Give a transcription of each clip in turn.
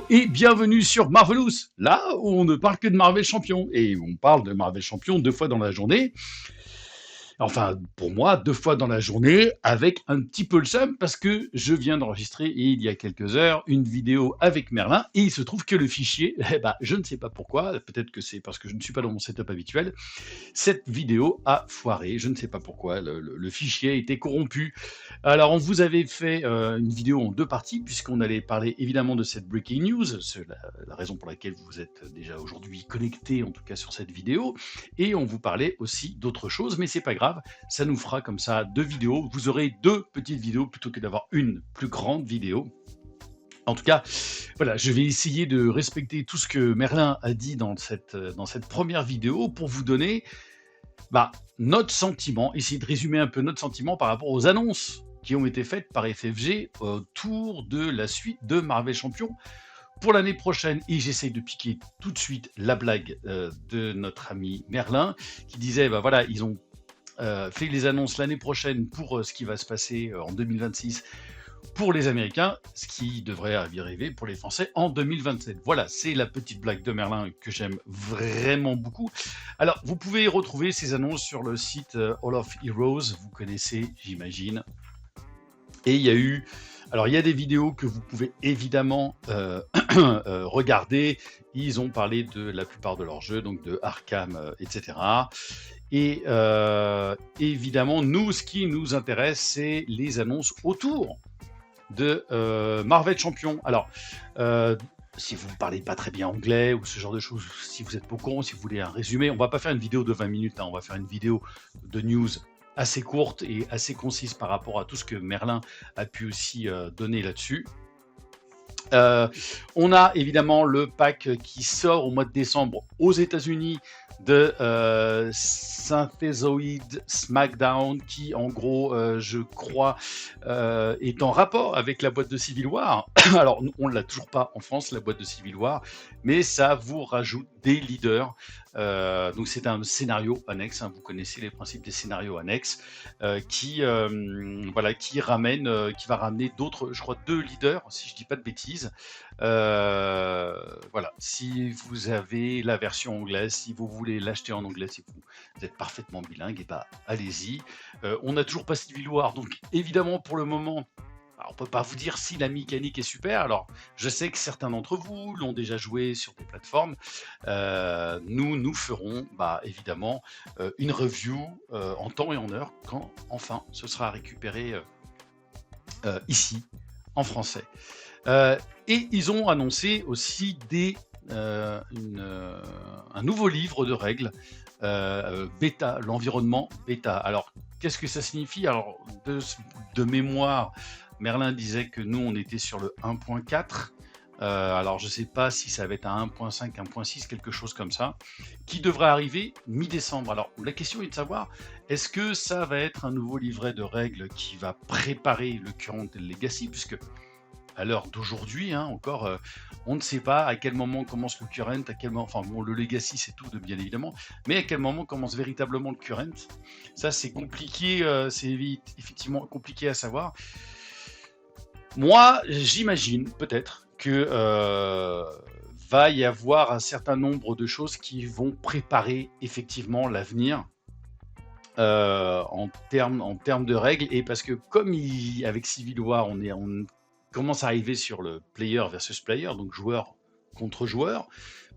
Hello et bienvenue sur Marvelous, là où on ne parle que de Marvel Champion. Et on parle de Marvel Champion 2 fois dans la journée. Enfin, pour moi, 2 fois dans la journée, avec un petit peu le seum, parce que je viens d'enregistrer, il y a quelques heures, une vidéo avec Merlin, et il se trouve que le fichier, je ne sais pas pourquoi, peut-être que c'est parce que je ne suis pas dans mon setup habituel, cette vidéo a foiré, je ne sais pas pourquoi, le fichier a été corrompu. Alors, on vous avait fait une vidéo en 2 parties, puisqu'on allait parler évidemment de cette breaking news, c'est la raison pour laquelle vous êtes déjà aujourd'hui connecté, en tout cas sur cette vidéo, et on vous parlait aussi d'autres choses, mais c'est pas grave, ça nous fera comme ça 2 vidéos. Vous aurez 2 petites vidéos plutôt que d'avoir une plus grande vidéo. En tout cas, voilà, je vais essayer de respecter tout ce que Merlin a dit dans cette première vidéo pour vous donner notre sentiment, essayer de résumer un peu notre sentiment par rapport aux annonces qui ont été faites par FFG autour de la suite de Marvel Champion pour l'année prochaine. Et j'essaie de piquer tout de suite la blague de notre ami Merlin qui disait, voilà, ils ont fait les annonces l'année prochaine pour ce qui va se passer en 2026 pour les Américains, ce qui devrait arriver pour les Français en 2027. Voilà, c'est la petite blague de Merlin que j'aime vraiment beaucoup. Alors, vous pouvez retrouver ces annonces sur le site Hall of Heroes, vous connaissez, j'imagine. Et il y a eu... Alors, il y a des vidéos que vous pouvez évidemment regarder. Ils ont parlé de la plupart de leurs jeux, donc de Arkham, etc. Et évidemment, nous, ce qui nous intéresse, c'est les annonces autour de Marvel Champion. Alors, si vous ne parlez pas très bien anglais ou ce genre de choses, si vous êtes con, si vous voulez un résumé, on va pas faire une vidéo de 20 minutes, hein, on va faire une vidéo de news assez courte et assez concise par rapport à tout ce que Merlin a pu aussi donner là-dessus. On a évidemment le pack qui sort au mois de décembre aux États-Unis de Synthezoid SmackDown, qui en gros, je crois, est en rapport avec la boîte de Civil War. Alors, on ne l'a toujours pas en France, la boîte de Civil War, mais ça vous rajoute des leaders. Donc, c'est un scénario annexe, hein, vous connaissez les principes des scénarios annexes, qui va ramener d'autres, je crois, 2 leaders, si je dis pas de bêtises. Voilà, si vous avez la version anglaise, si vous voulez l'acheter en anglais, si vous êtes parfaitement bilingue, et allez-y. On n'a toujours pas Civil War, donc évidemment pour le moment, on peut pas vous dire si la mécanique est super. Alors, je sais que certains d'entre vous l'ont déjà joué sur des plateformes. Nous ferons évidemment une review en temps et en heure quand enfin ce sera récupéré ici en français. Et ils ont annoncé aussi un nouveau livre de règles bêta, l'environnement bêta. Alors, qu'est-ce que ça signifie? Alors, de mémoire, Merlin disait que nous, on était sur le 1.4. Alors, je ne sais pas si ça va être un 1.5, 1.6, quelque chose comme ça, qui devrait arriver mi-décembre. Alors, la question est de savoir, est-ce que ça va être un nouveau livret de règles qui va préparer le Current et le Legacy, puisque à l'heure d'aujourd'hui, encore, on ne sait pas à quel moment commence le current, à quel moment, enfin bon, le legacy c'est tout, bien évidemment, mais à quel moment commence véritablement le current. Ça c'est compliqué, c'est effectivement compliqué à savoir. Moi, j'imagine peut-être que va y avoir un certain nombre de choses qui vont préparer effectivement l'avenir. En termes de règles, et parce que comme avec Civil War, on commence à arriver sur le player versus player, donc joueur contre joueur,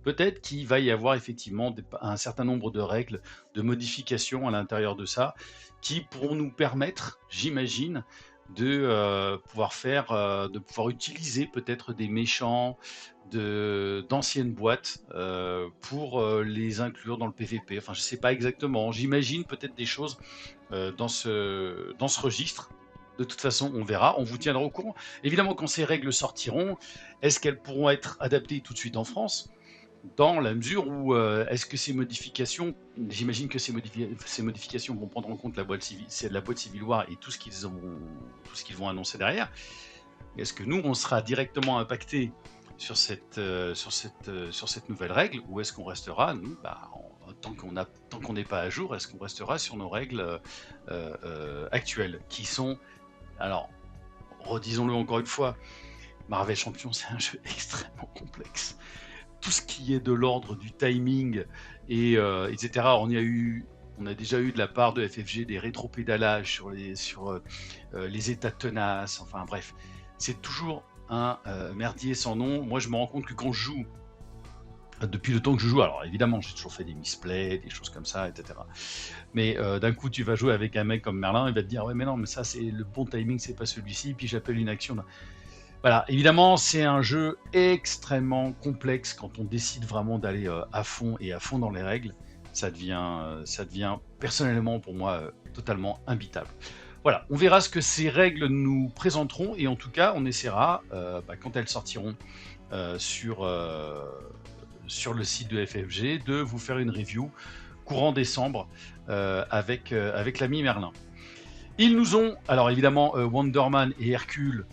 peut-être qu'il va y avoir effectivement un certain nombre de règles, de modifications à l'intérieur de ça, qui pourront nous permettre, j'imagine, de pouvoir utiliser peut-être des méchants d'anciennes boîtes pour les inclure dans le PVP. Enfin, je sais pas exactement. J'imagine peut-être des choses dans ce registre. De toute façon, on verra, on vous tiendra au courant. Évidemment, quand ces règles sortiront, est-ce qu'elles pourront être adaptées tout de suite en France? Dans la mesure où, est-ce que ces modifications, j'imagine que ces modifications vont prendre en compte la boîte Civil War et tout ce qu'ils vont annoncer derrière. Est-ce que nous, on sera directement impacté sur cette nouvelle règle, ou est-ce qu'on restera, nous, tant qu'on n'est pas à jour, est-ce qu'on restera sur nos règles actuelles, qui sont, alors, redisons-le encore une fois, Marvel Champions, c'est un jeu extrêmement complexe. Tout ce qui est de l'ordre du timing et etc. On a déjà eu de la part de FFG des rétropédalages les états tenaces. Enfin bref, c'est toujours un merdier sans nom. Moi, je me rends compte que quand je joue, depuis le temps que je joue, alors évidemment, j'ai toujours fait des misplays, des choses comme ça, etc. Mais d'un coup, tu vas jouer avec un mec comme Merlin, il va te dire ouais, mais non, mais ça, c'est le bon timing, c'est pas celui-ci. Puis j'appelle une action. Voilà, évidemment, c'est un jeu extrêmement complexe quand on décide vraiment d'aller à fond et à fond dans les règles. Ça devient personnellement pour moi totalement imbitable. Voilà, on verra ce que ces règles nous présenteront et en tout cas, on essaiera, quand elles sortiront sur le site de FFG, de vous faire une review courant décembre avec l'ami Merlin. Ils nous ont, alors évidemment, Wonderman et Hercule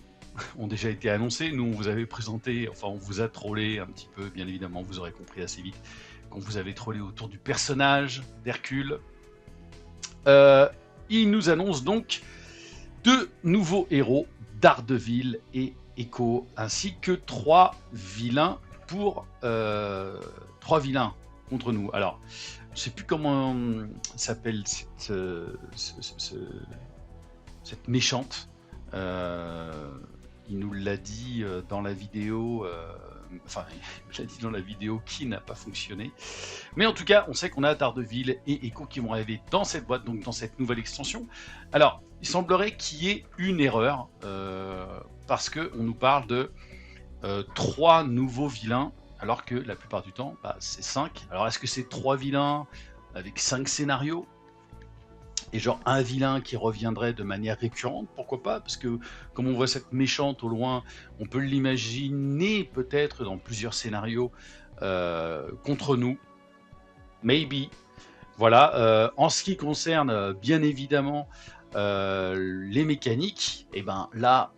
ont déjà été annoncés. Nous, on vous avait présenté, enfin, on vous a trollé un petit peu, bien évidemment, vous aurez compris assez vite, qu'on vous avait trollé autour du personnage d'Hercule. Il nous annonce donc 2 nouveaux héros, Daredevil et Echo, ainsi que 3 vilains contre nous. Alors, je sais plus comment s'appelle cette méchante. Il nous l'a dit dans la vidéo, il l'a dit dans la vidéo qui n'a pas fonctionné. Mais en tout cas, on sait qu'on a Daredevil et Echo qui vont arriver dans cette boîte, donc dans cette nouvelle extension. Alors, il semblerait qu'il y ait une erreur, parce qu'on nous parle de 3 nouveaux vilains, alors que la plupart du temps, c'est 5. Alors, est-ce que c'est 3 vilains avec 5 scénarios ? Et genre un vilain qui reviendrait de manière récurrente, pourquoi pas? Parce que comme on voit cette méchante au loin, on peut l'imaginer peut-être dans plusieurs scénarios contre nous. Maybe. Voilà. En ce qui concerne bien évidemment les mécaniques, et ben là,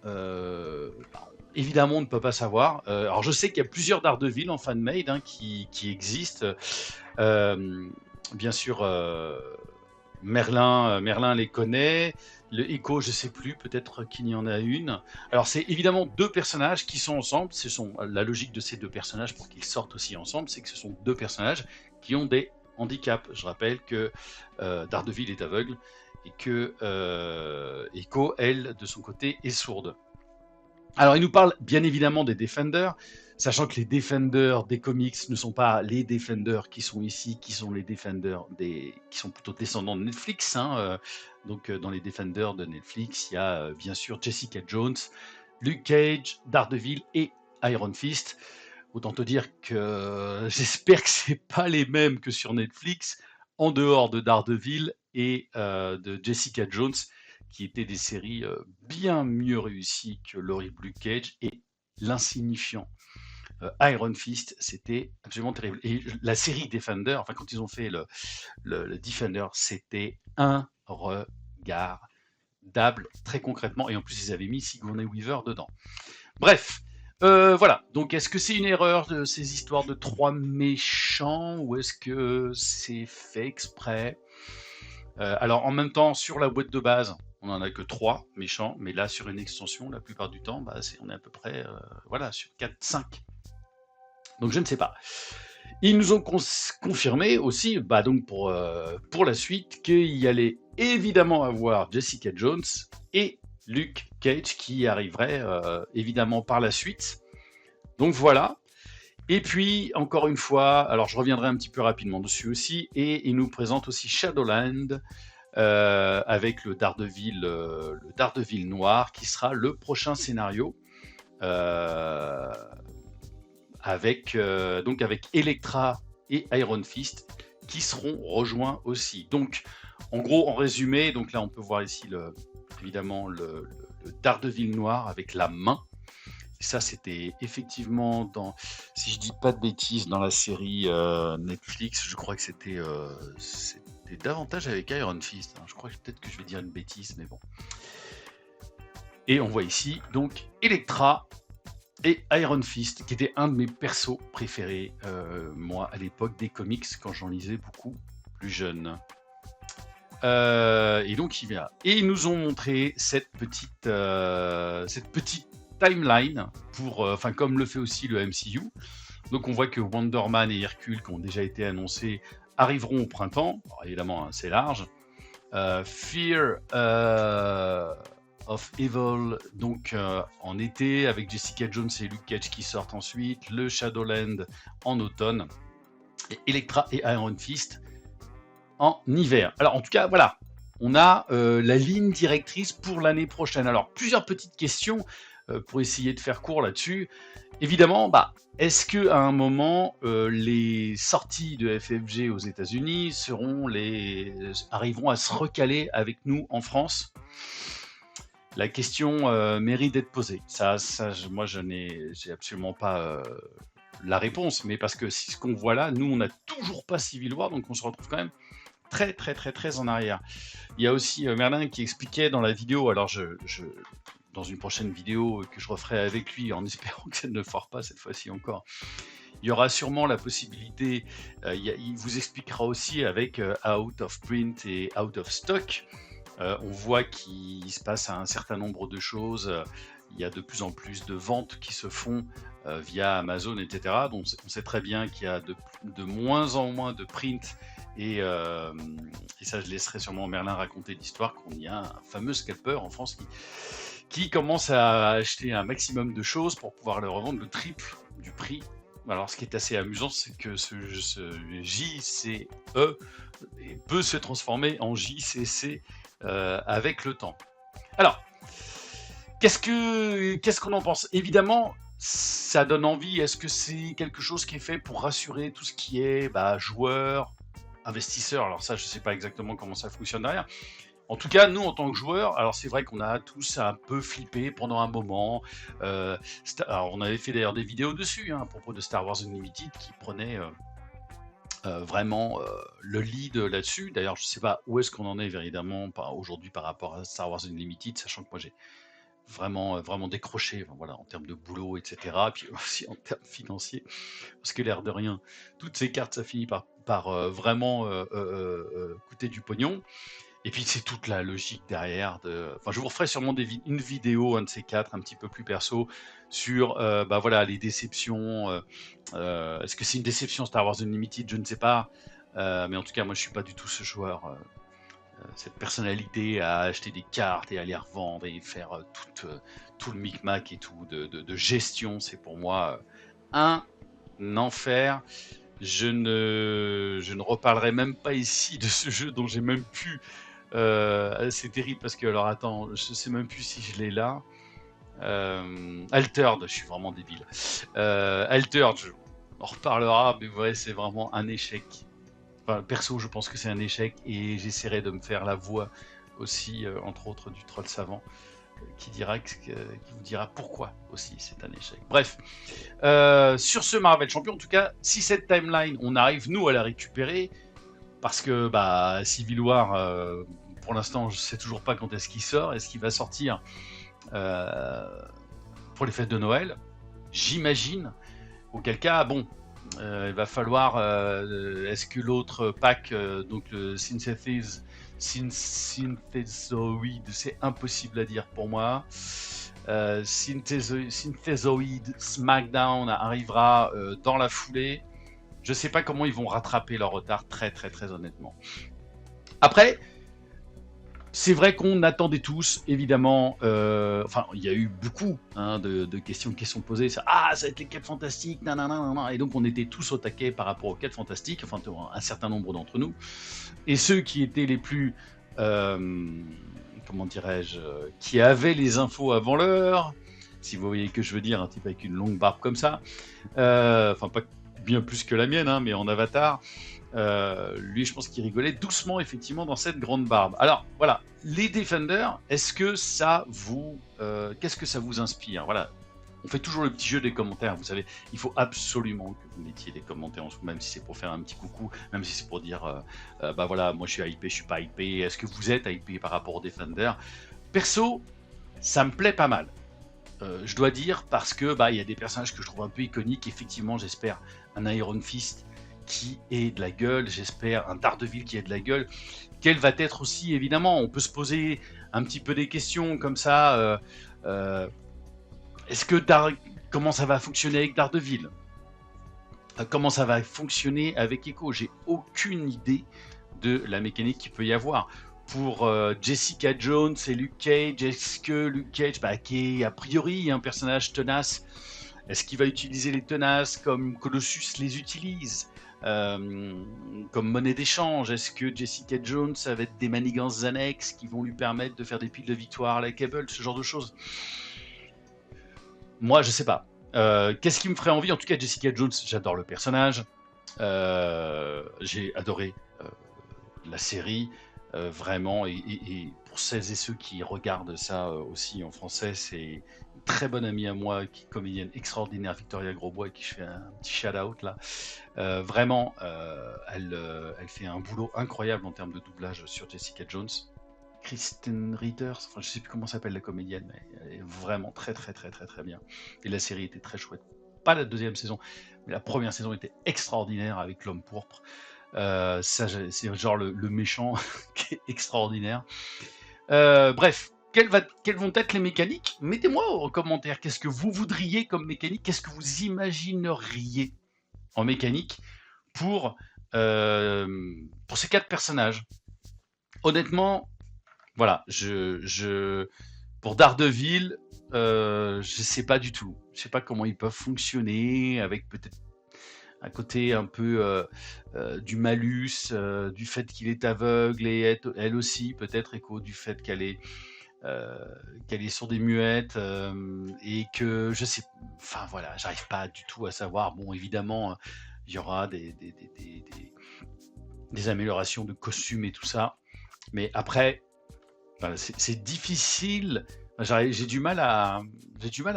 évidemment on ne peut pas savoir. Alors je sais qu'il y a plusieurs Daredevil en fan-made qui existent. Bien sûr. Merlin les connaît, le Echo je sais plus, peut-être qu'il y en a une. Alors c'est évidemment 2 personnages qui sont ensemble, la logique de ces 2 personnages pour qu'ils sortent aussi ensemble, c'est que ce sont 2 personnages qui ont des handicaps. Je rappelle que Daredevil est aveugle et que Echo, elle, de son côté, est sourde. Alors il nous parle bien évidemment des Defenders, sachant que les Defenders des comics ne sont pas les Defenders qui sont ici, qui sont les Defenders qui sont plutôt descendants de Netflix. Donc dans les Defenders de Netflix, il y a bien sûr Jessica Jones, Luke Cage, Daredevil et Iron Fist. Autant te dire que j'espère que c'est pas les mêmes que sur Netflix, en dehors de Daredevil et de Jessica Jones, qui étaient des séries bien mieux réussies que l'horrible Luke Cage et l'insignifiant Iron Fist, c'était absolument terrible. Et la série Defender, enfin quand ils ont fait le Defender, c'était un regardable très concrètement. Et en plus, ils avaient mis Sigourney Weaver dedans. Bref, voilà. Donc, est-ce que c'est une erreur de ces histoires de 3 méchants ou est-ce que c'est fait exprès? Alors, en même temps, sur la boîte de base, on n'en a que 3 méchants, mais là, sur une extension, la plupart du temps, on est à peu près sur 4-5. Donc, je ne sais pas. Ils nous ont confirmé aussi, donc pour la suite, qu'il y allait évidemment avoir Jessica Jones et Luke Cage qui arriverait évidemment par la suite. Donc voilà. Et puis, encore une fois, alors je reviendrai un petit peu rapidement dessus aussi, et il nous présente aussi Shadowland avec le Daredevil noir qui sera le prochain scénario avec Elektra et Iron Fist qui seront rejoints aussi. Donc, en gros, en résumé, donc là on peut voir ici évidemment le Daredevil noir avec la main. Et ça, c'était effectivement si je dis pas de bêtises, dans la série Netflix, je crois que c'était davantage avec Iron Fist. Je crois que peut-être que je vais dire une bêtise, mais bon. Et on voit ici donc Elektra et Iron Fist, qui était un de mes persos préférés, moi, à l'époque des comics, quand j'en lisais beaucoup plus jeune. Et donc, il vient. Et ils nous ont montré cette petite timeline pour, enfin comme le fait aussi le MCU. Donc on voit que Wonder Man et Hercule, qui ont déjà été annoncés, arriveront au printemps. Alors, évidemment, hein, c'est large. Fear of Evil, donc en été, avec Jessica Jones et Luke Cage qui sortent ensuite. Le Shadowland en automne. Et Elektra et Iron Fist en hiver. Alors en tout cas, voilà. On a la ligne directrice pour l'année prochaine. Alors, plusieurs petites questions pour essayer de faire court là-dessus. Évidemment, est-ce que à un moment, les sorties de FFG aux États-Unis arriveront à se recaler avec nous en France? La question mérite d'être posée. Moi, j'ai absolument pas la réponse, mais parce que si ce qu'on voit là, nous, on n'a toujours pas Civil War, donc on se retrouve quand même très en arrière. Il y a aussi Merlin qui expliquait dans la vidéo, alors dans une prochaine vidéo que je referai avec lui, en espérant que ça ne le fera pas cette fois-ci encore, il y aura sûrement la possibilité, il vous expliquera aussi avec out of print et out of stock. On voit qu'il se passe un certain nombre de choses. Il y a de plus en plus de ventes qui se font via Amazon, etc. Donc on sait très bien qu'il y a de moins en moins de print. Et ça, je laisserai sûrement Merlin raconter l'histoire, qu'on y a un fameux scalper en France qui commence à acheter un maximum de choses pour pouvoir le revendre le triple du prix. Alors, ce qui est assez amusant, c'est que ce JCE peut se transformer en JCC avec le temps. Alors, qu'est-ce qu'on en pense? Évidemment, ça donne envie. Est-ce que c'est quelque chose qui est fait pour rassurer tout ce qui est joueurs, investisseurs? Alors ça, je ne sais pas exactement comment ça fonctionne derrière. En tout cas, nous, en tant que joueurs, alors c'est vrai qu'on a tous un peu flippé pendant un moment. Alors, on avait fait d'ailleurs des vidéos dessus, à propos de Star Wars Unlimited, qui prenait vraiment le lead là-dessus. D'ailleurs, je ne sais pas où est-ce qu'on en est évidemment aujourd'hui par rapport à Star Wars Unlimited, sachant que moi j'ai vraiment décroché, en termes de boulot, etc. Puis aussi en termes financiers, parce que l'air de rien, toutes ces cartes, ça finit par vraiment coûter du pognon. Et puis c'est toute la logique derrière. Je vous referai sûrement une vidéo, un de ces quatre, un petit peu plus perso, sur les déceptions. Est-ce que c'est une déception Star Wars Unlimited? Je ne sais pas. Mais en tout cas, moi je suis pas du tout ce joueur. Cette personnalité à acheter des cartes et à les revendre et faire tout le micmac et tout de gestion, c'est pour moi un enfer. Je ne reparlerai même pas ici de ce jeu dont j'ai même plus... c'est terrible parce que, alors attends, je sais même plus si je l'ai là. Altered, je suis vraiment débile. Altered, on en reparlera, mais ouais, c'est vraiment un échec. Enfin, perso, je pense que c'est un échec et j'essaierai de me faire la voix aussi, entre autres, du troll savant qui vous dira pourquoi aussi c'est un échec. Bref, sur ce Marvel Champion, en tout cas, si cette timeline, on arrive nous à la récupérer, parce que Civil War, pour l'instant, je sais toujours pas quand est-ce qu'il sort. Est-ce qu'il va sortir pour les fêtes de Noël? J'imagine. Auquel cas, bon, il va falloir. Est-ce que l'autre pack, donc le Synthesoid, c'est impossible à dire pour moi. Synthesoid SmackDown arrivera dans la foulée. Je sais pas comment ils vont rattraper leur retard, très honnêtement. Après, c'est vrai qu'on attendait tous, évidemment. Il y a eu beaucoup de questions qui sont posées. Ça va être les 4 fantastiques, nanana. Et donc, on était tous au taquet par rapport aux 4 fantastiques, enfin, un certain nombre d'entre nous. Et ceux qui étaient les plus. Comment dirais-je, qui avaient les infos avant l'heure, si vous voyez que je veux dire, un type avec une longue barbe comme ça. Pas bien plus que la mienne, mais en avatar. Lui, je pense qu'il rigolait doucement, effectivement, dans cette grande barbe. Alors, voilà, les Defenders, est-ce que ça vous... qu'est-ce que ça vous inspire? Voilà, on fait toujours le petit jeu des commentaires, vous savez, il faut absolument que vous mettiez des commentaires en dessous, même si c'est pour faire un petit coucou, même si c'est pour dire, moi je suis hypé, je suis pas hypé, est-ce que vous êtes hypé par rapport aux Defenders? Perso, ça me plaît pas mal. Je dois dire, parce que il y a des personnages que je trouve un peu iconiques. Effectivement, j'espère un Iron Fist qui ait de la gueule, j'espère un Daredevil qui ait de la gueule. Quelle va être aussi, évidemment, on peut se poser un petit peu des questions comme ça. Comment ça va fonctionner avec Daredevil? Comment ça va fonctionner avec Echo? J'ai aucune idée de la mécanique qu'il peut y avoir. Pour Jessica Jones et Luke Cage, est-ce que Luke Cage, qui est a priori un personnage tenace, est-ce qu'il va utiliser les tenaces comme Colossus les utilise, comme monnaie d'échange? Est-ce que Jessica Jones, ça va être des manigances annexes qui vont lui permettre de faire des piles de victoire à la Cable, ce genre de choses? Moi, je sais pas. Qu'est-ce qui me ferait envie? En tout cas, Jessica Jones, j'adore le personnage. J'ai adoré la série, vraiment. Et pour celles et ceux qui regardent ça aussi en français, c'est une très bonne amie à moi, qui est comédienne extraordinaire, Victoria Grosbois, qui je fais un petit shout-out là. Vraiment, elle fait un boulot incroyable en termes de doublage sur Jessica Jones. Kristen Ritter, enfin, je sais plus comment s'appelle la comédienne, mais elle est vraiment très très très très très bien. Et la série était très chouette. Pas la deuxième saison, mais la première saison était extraordinaire avec l'homme pourpre. Ça, c'est genre le méchant qui est extraordinaire. Bref, quelles vont être les mécaniques? Mettez-moi en commentaire, qu'est-ce que vous voudriez comme mécanique? Qu'est-ce que vous imagineriez en mécanique pour ces 4 personnages? Honnêtement, voilà, pour Daredevil, je sais pas du tout. Je sais pas comment ils peuvent fonctionner avec peut-être un côté un peu du malus, du fait qu'il est aveugle et elle aussi peut-être Echo du fait qu'elle est sourde et muette et que je sais, enfin voilà, j'arrive pas du tout à savoir. Bon, évidemment, il y aura des améliorations de costumes et tout ça, mais après, voilà, c'est difficile. J'ai du mal à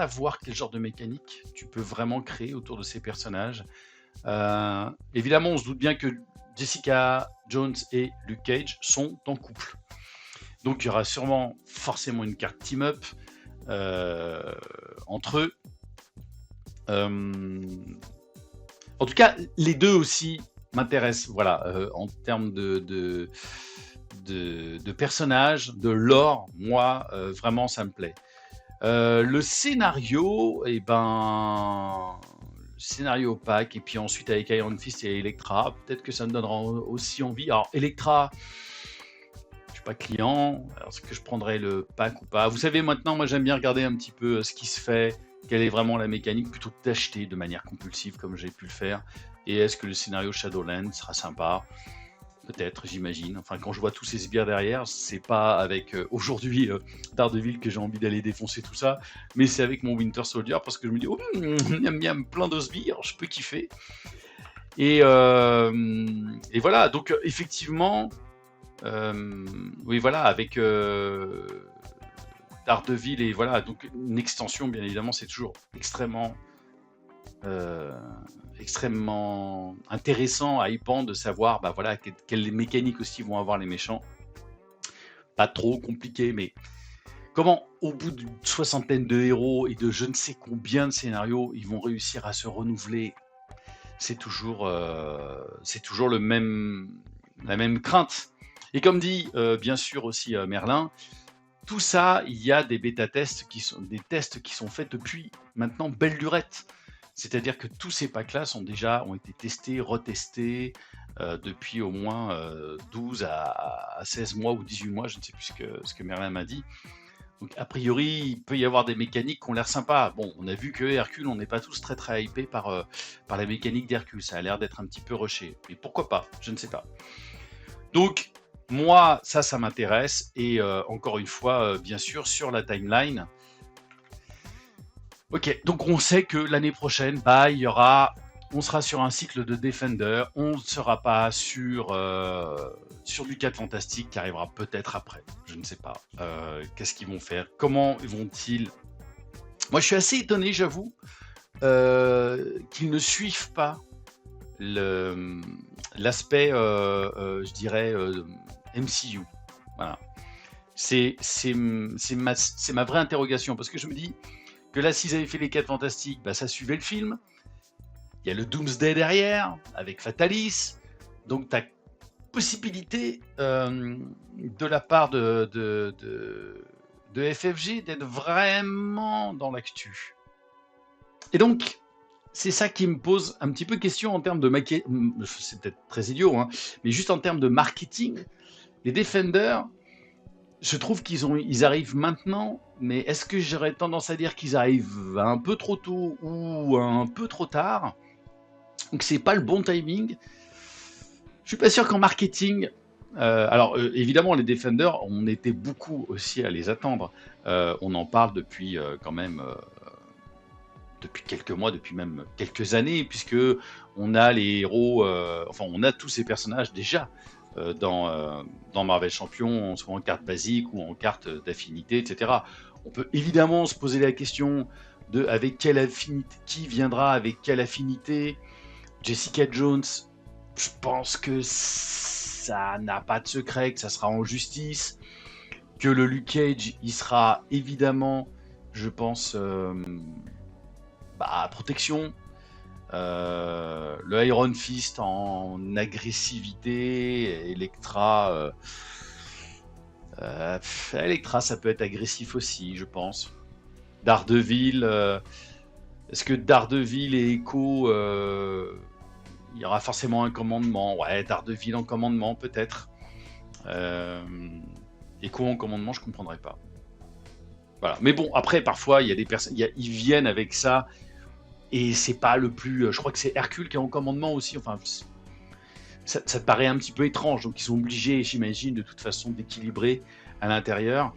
voir quel genre de mécanique tu peux vraiment créer autour de ces personnages. Évidemment, on se doute bien que Jessica Jones et Luke Cage sont en couple. Donc il y aura forcément une carte team-up entre eux. En tout cas, les deux aussi m'intéressent, voilà, en termes de personnages, de lore, moi, vraiment, ça me plaît. Le scénario, scénario opaque, et puis ensuite avec Iron Fist et Elektra, peut-être que ça me donnera aussi envie. Alors, Elektra, je suis pas client, alors est-ce que je prendrais le pack ou pas? Vous savez, maintenant, moi, j'aime bien regarder un petit peu ce qui se fait, quelle est vraiment la mécanique, plutôt que d'acheter de manière compulsive, comme j'ai pu le faire. Et est-ce que le scénario Shadowlands sera sympa? Peut-être, j'imagine. Enfin, quand je vois tous ces sbires derrière, c'est pas avec aujourd'hui Daredevil que j'ai envie d'aller défoncer tout ça, mais c'est avec mon Winter Soldier parce que je me dis, oh, miam miam, plein de sbires, je peux kiffer. Et voilà, donc effectivement, oui, voilà, avec Daredevil et voilà, donc une extension, bien évidemment, c'est toujours extrêmement intéressant, hypant de savoir voilà, quelles mécaniques aussi vont avoir les méchants. Pas trop compliqué, mais comment, au bout d'une soixantaine de héros et de je ne sais combien de scénarios, ils vont réussir à se renouveler, c'est toujours la même crainte. Et comme dit bien sûr aussi Merlin, tout ça, il y a des bêta-tests des tests qui sont faits depuis maintenant belle lurette. C'est-à-dire que tous ces packs-là ont été testés, retestés depuis au moins 12 à 16 mois ou 18 mois, je ne sais plus ce que Merlin m'a dit. Donc a priori, il peut y avoir des mécaniques qui ont l'air sympas. Bon, on a vu que Hercule, on n'est pas tous très très hypés par la mécanique d'Hercule. Ça a l'air d'être un petit peu rushé. Mais pourquoi pas? Je ne sais pas. Donc, moi, ça m'intéresse. Et encore une fois, bien sûr, sur la timeline. Ok, donc on sait que l'année prochaine, on sera sur un cycle de Defender. On ne sera pas sur du 4 Fantastique qui arrivera peut-être après. Je ne sais pas. Qu'est-ce qu'ils vont faire? Comment vont-ils... Moi, je suis assez étonné, j'avoue, qu'ils ne suivent pas l'aspect, je dirais, MCU. Voilà. C'est ma vraie interrogation, parce que je me dis que là, s'ils avaient fait les 4 Fantastiques, ça suivait le film. Il y a le Doomsday derrière, avec Fatalis. Donc, tu as possibilité de la part de FFG d'être vraiment dans l'actu. Et donc, c'est ça qui me pose un petit peu question en termes de c'est peut-être très idiot, hein, mais juste en termes de marketing, les Defenders, je trouve ils arrivent maintenant, mais est-ce que j'aurais tendance à dire qu'ils arrivent un peu trop tôt ou un peu trop tard? Donc c'est pas le bon timing. Je suis pas sûr qu'en marketing, alors évidemment les Defenders, on était beaucoup aussi à les attendre. On en parle depuis quand même depuis quelques mois, depuis même quelques années, puisque on a les héros, enfin on a tous ces personnages déjà dans Marvel Champions, soit en carte basique ou en carte d'affinité, etc. On peut évidemment se poser la question de avec quelle affinité, qui viendra avec quelle affinité. Jessica Jones, je pense que ça n'a pas de secret, que ça sera en justice, que le Luke Cage, il sera évidemment, je pense, protection. Le Iron Fist en agressivité, Electra, Electra ça peut être agressif aussi, je pense. Daredevil, est-ce que Daredevil et Echo, il y aura forcément un commandement? Ouais, Daredevil en commandement peut-être. Echo en commandement, je comprendrais pas. Voilà. Mais bon, après parfois il y a des personnes, ils viennent avec ça. Et c'est pas le plus. Je crois que c'est Hercule qui est en commandement aussi. Enfin, ça te paraît un petit peu étrange. Donc, ils sont obligés, j'imagine, de toute façon, d'équilibrer à l'intérieur.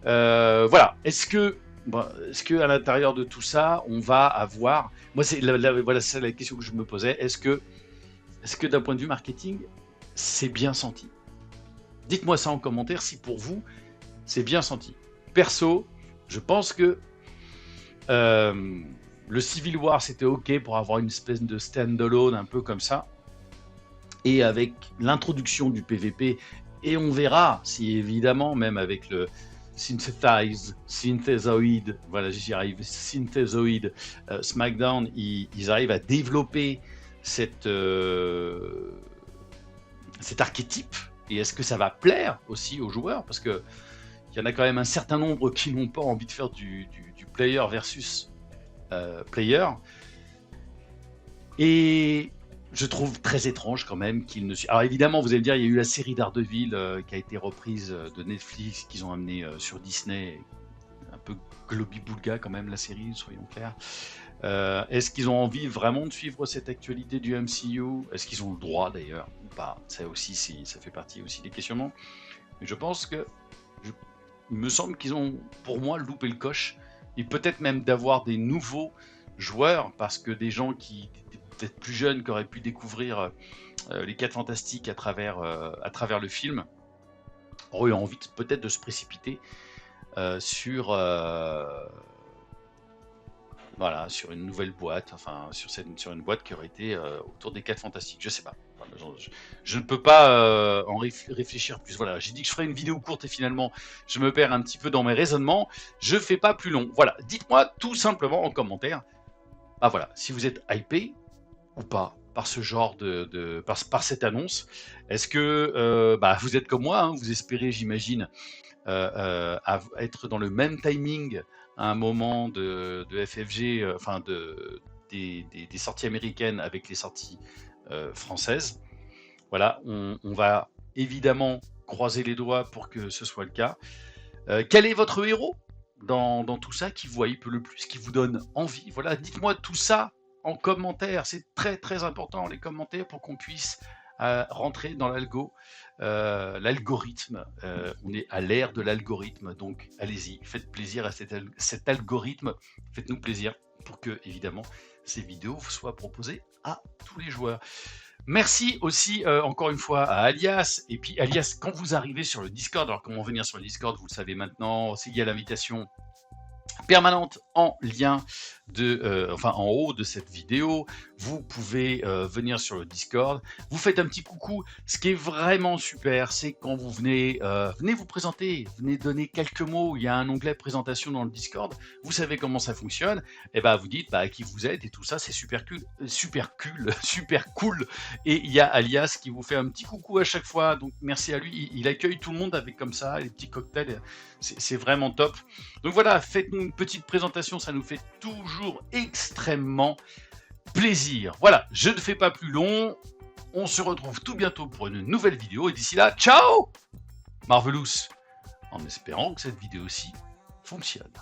Voilà. Est-ce que à l'intérieur de tout ça, on va avoir. Moi, voilà, c'est la question que je me posais. Est-ce que d'un point de vue marketing, c'est bien senti? Dites-moi ça en commentaire si pour vous, c'est bien senti. Perso, je pense que. Le Civil War, c'était OK pour avoir une espèce de stand-alone un peu comme ça. Et avec l'introduction du PVP, et on verra si évidemment, même avec le Synthezoid, voilà, j'y arrive, Synthezoid, SmackDown, ils arrivent à développer cet archétype. Et est-ce que ça va plaire aussi aux joueurs? Parce qu'il y en a quand même un certain nombre qui n'ont pas envie de faire du player versus player. Et je trouve très étrange quand même qu'il ne suit. Alors évidemment, vous allez me dire, il y a eu la série Daredevil qui a été reprise de Netflix, qu'ils ont amené sur Disney. Un peu globi-boulga quand même la série, soyons clairs. Est-ce qu'ils ont envie vraiment de suivre cette actualité du MCU? Est-ce qu'ils ont le droit d'ailleurs ou pas? Ça aussi, ça fait partie aussi des questionnements. Mais je pense que il me semble qu'ils ont, pour moi, loupé le coche. Et peut-être même d'avoir des nouveaux joueurs, parce que des gens qui étaient peut-être plus jeunes, qui auraient pu découvrir les 4 Fantastiques à travers le film, auraient eu envie peut-être de se précipiter sur une nouvelle boîte, enfin sur une boîte qui aurait été autour des 4 Fantastiques. Je sais pas. Je ne peux pas en réfléchir plus. Voilà, j'ai dit que je ferais une vidéo courte et finalement je me perds un petit peu dans mes raisonnements. Je fais pas plus long. Voilà, dites-moi tout simplement en commentaire. Voilà, si vous êtes hypé ou pas par ce genre par cette annonce. Est-ce que vous êtes comme moi, hein, vous espérez, j'imagine, être dans le même timing à un moment de FFG, enfin des sorties américaines avec les sorties françaises. Voilà, on va évidemment croiser les doigts pour que ce soit le cas. Quel est votre héros dans tout ça qui vous hype le plus, qui vous donne envie? Voilà, dites-moi tout ça en commentaire. C'est très très important les commentaires pour qu'on puisse rentrer dans l'algorithme. On est à l'ère de l'algorithme, donc allez-y, faites plaisir à cet algorithme, faites-nous plaisir pour que évidemment ces vidéos soient proposées à tous les joueurs. Merci aussi encore une fois à Alias. Et puis Alias, quand vous arrivez sur le Discord, alors comment venir sur le Discord, vous le savez maintenant, il y a l'invitation permanente en lien en haut de cette vidéo. Vous pouvez venir sur le Discord, vous faites un petit coucou. Ce qui est vraiment super, c'est quand vous venez vous présenter, venez donner quelques mots. Il y a un onglet présentation dans le Discord, vous savez comment ça fonctionne, et vous dites qui vous êtes et tout ça, c'est super cool. Et il y a Alias qui vous fait un petit coucou à chaque fois, donc merci à lui, il accueille tout le monde avec comme ça, les petits cocktails, c'est vraiment top. Donc voilà, faites-nous petite présentation, ça nous fait toujours extrêmement plaisir. Voilà, je ne fais pas plus long. On se retrouve tout bientôt pour une nouvelle vidéo. Et d'ici là, ciao Marvelous, en espérant que cette vidéo-ci fonctionne.